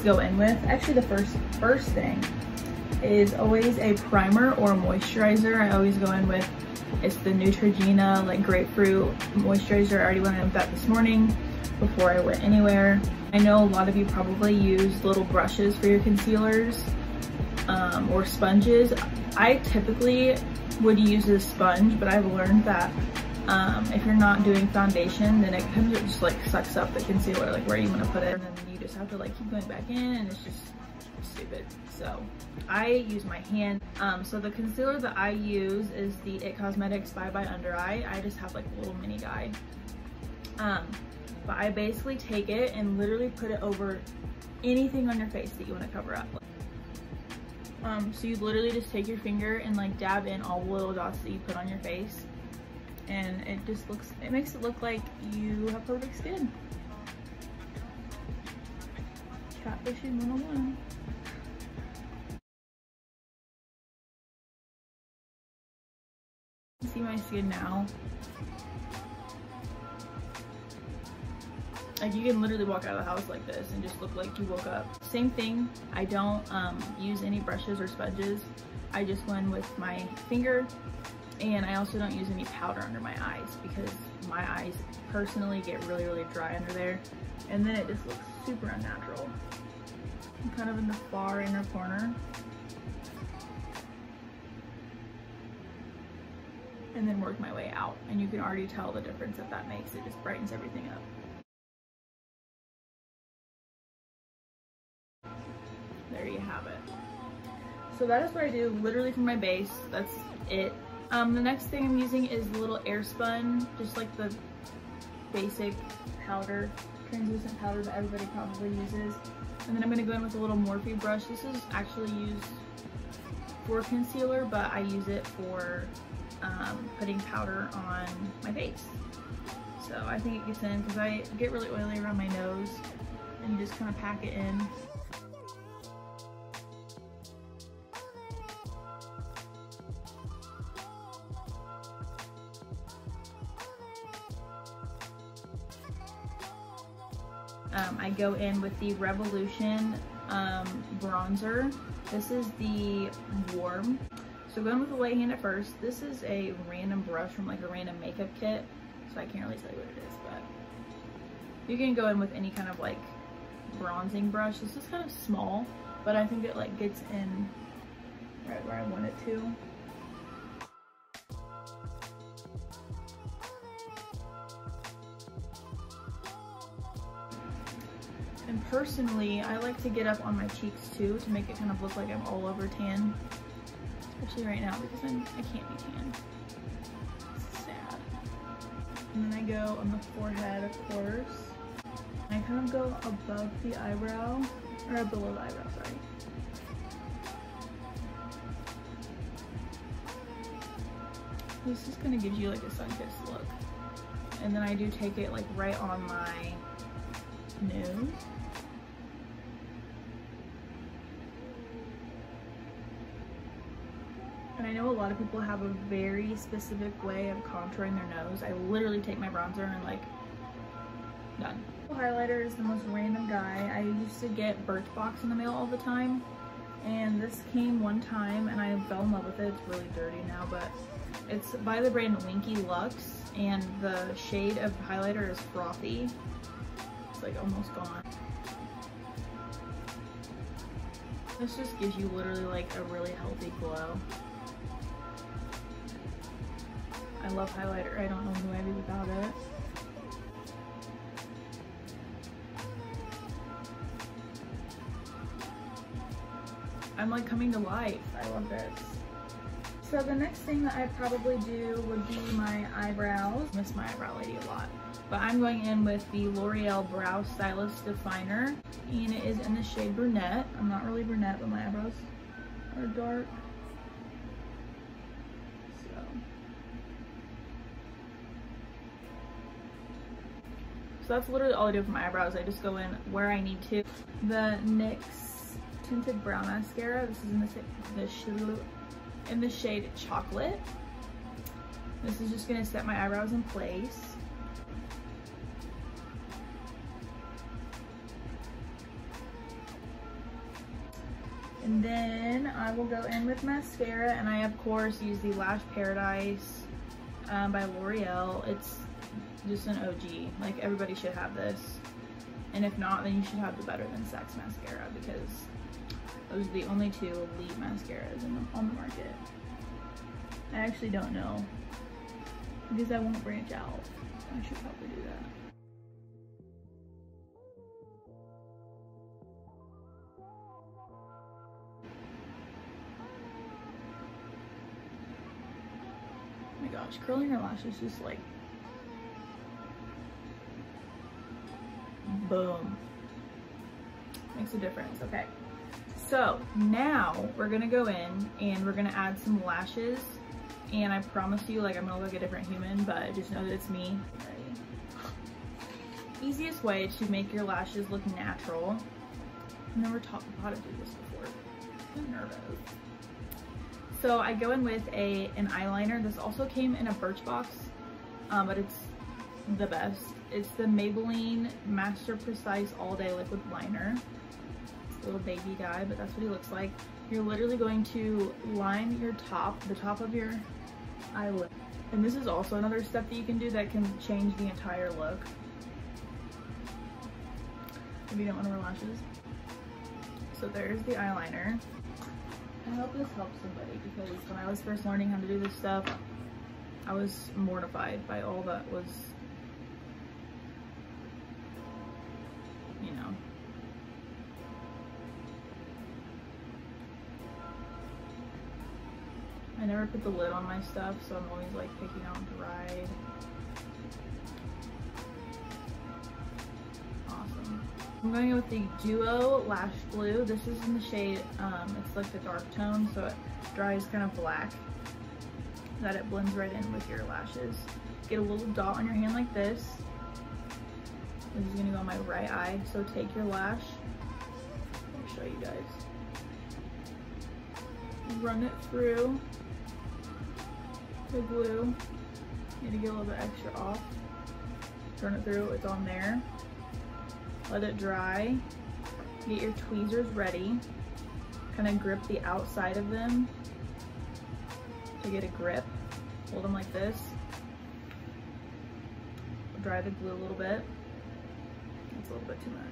go in with, actually the first thing is always a primer or a moisturizer. I always go in with, it's the Neutrogena like grapefruit moisturizer. I already went in with that this morning before I went anywhere. I know a lot of you probably use little brushes for your concealers or sponges. I typically would use a sponge, but I've learned that if you're not doing foundation, then it kind of just like sucks up the concealer, like where you want to put it, and then you just have to like keep going back in, and it's just stupid. So I use my hand. So the concealer that I use is the It Cosmetics Bye Bye Under Eye. I just have like a little mini guy. But I basically take it and literally put it over anything on your face that you want to cover up. So you literally just take your finger and like dab in all the little dots that you put on your face, and it just looks, it makes it look like you have perfect skin. Catfishing 101. See my skin now. Like you can literally walk out of the house like this and just look like you woke up. Same thing, I don't use any brushes or sponges. I just went with my finger, and I also don't use any powder under my eyes because my eyes personally get really dry under there, and then it just looks super unnatural. I'm kind of in the far inner corner. And then work my way out, and you can already tell the difference that makes. It just brightens everything up. There you have it. So that is what I do literally for my base. That's it. The next thing I'm using is the little air spun, just like the basic powder, translucent powder that everybody probably uses. And then I'm going to go in with a little Morphe brush. This is actually used for concealer, but I use it for putting powder on my face. So I think it gets in because I get really oily around my nose, and you just kind of pack it in. I go in with the Revolution bronzer. This is the warm. So going with the light hand at first. This is a random brush from like a random makeup kit, so I can't really tell you what it is, but you can go in with any kind of like bronzing brush. This is kind of small, but I think it like gets in right where I want it to. And personally, I like to get up on my cheeks too to make it kind of look like I'm all over tan. Especially right now because I can't be tan. It's sad. And then I go on the forehead, of course. I kind of go above the eyebrow, or below the eyebrow, sorry. This just kind of gives you like a sun-kissed look. And then I do take it like right on my nose. And I know a lot of people have a very specific way of contouring their nose. I literally take my bronzer and like, done. Highlighter is the most random guy. I used to get Birchbox in the mail all the time, and this came one time and I fell in love with it. It's really dirty now, but it's by the brand Winky Lux, and the shade of highlighter is Frothy. It's like almost gone. This just gives you literally like a really healthy glow. I love highlighter. I don't know who I'd be without it. I'm like coming to life. I love this. So the next thing that I probably do would be my eyebrows. I miss my eyebrow lady a lot. But I'm going in with the L'Oreal Brow Stylist Definer, and it is in the shade Brunette. I'm not really brunette, but my eyebrows are dark. So that's literally all I do for my eyebrows. I just go in where I need to. The NYX Tinted Brow Mascara. This is in the shade Chocolate. This is just gonna set my eyebrows in place. And then I will go in with mascara, and I of course use the Lash Paradise by L'Oreal. It's just an OG, like everybody should have this. And if not, then you should have the Better Than Sex mascara, because those are the only two elite mascaras on the market. I actually don't know, because I won't branch out. I should probably do that. Oh my gosh, curling your lashes just like boom, makes a difference. Okay, so now we're gonna go in and we're gonna add some lashes, and I promise you, like, I'm gonna look like a different human, but just know that it's me. Ready? Easiest way to make your lashes look natural. I've never taught how to do this before. I'm nervous. So I go in with an eyeliner. This also came in a Birchbox, but it's the best. It's the Maybelline Master Precise All Day Liquid Liner. It's a little baby guy, but that's what he looks like. You're literally going to line your the top of your eyelid. And this is also another step that you can do that can change the entire look. If you don't want to wear lashes. So there's the eyeliner. I hope this helps somebody, because when I was first learning how to do this stuff, I was mortified by all that was, you know. I never put the lid on my stuff, so I'm always like picking out dried. Awesome. I'm going in with the Duo Lash Glue. This is in the shade, it's like the dark tone, so it dries kind of black, that it blends right in with your lashes. Get a little dot on your hand like this. This is gonna go on my right eye, so take your lash. Let me show you guys. Run it through the glue. Need to get a little bit extra off. Turn it through, it's on there. Let it dry. Get your tweezers ready. Kind of grip the outside of them to get a grip. Hold them like this. Dry the glue a little bit. It's a little bit too much.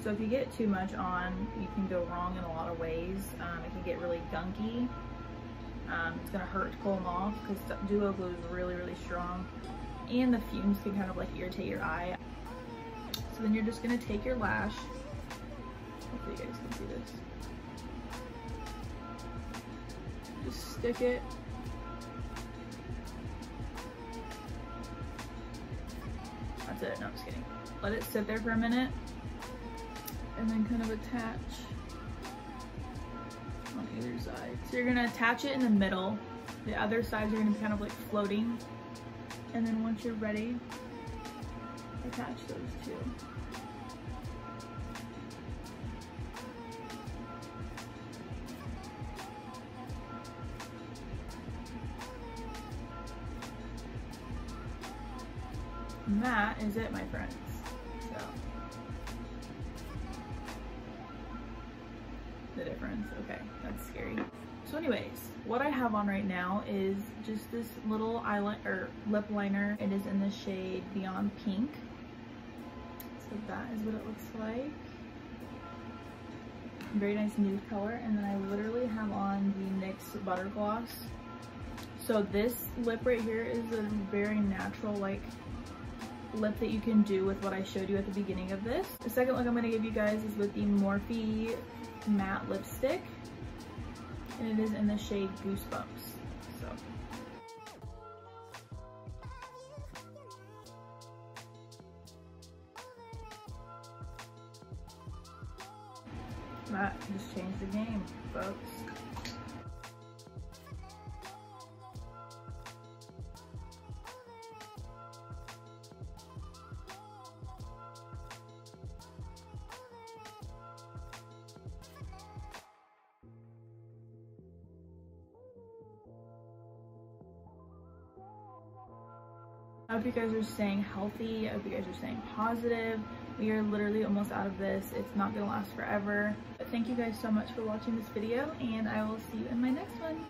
So if you get too much on, you can go wrong in a lot of ways. It can get really gunky. It's gonna hurt to pull them off, because Duo glue is really, really strong. And the fumes can kind of like irritate your eye. So then you're just gonna take your lash. Hopefully you guys can see this. Just stick it. That's it, no, I'm just kidding. Let it sit there for a minute, and then kind of attach on either side. So you're gonna attach it in the middle. The other sides are gonna be kind of like floating. And then once you're ready, attach those two. And that is it, my friends. So, the difference, okay, that's scary. So anyways, what I have on right now is just this little eyeliner or lip liner. It is in the shade Beyond Pink. So that is what it looks like. Very nice nude color. And then I literally have on the NYX Butter Gloss. So this lip right here is a very natural like lip that you can do with what I showed you at the beginning of this. The second look I'm going to give you guys is with the Morphe matte lipstick, and it is in the shade Goosebumps. So that just changed the game, folks. I hope you guys are staying healthy. I hope you guys are staying positive. We are literally almost out of this. It's not gonna last forever. But thank you guys so much for watching this video, and I will see you in my next one.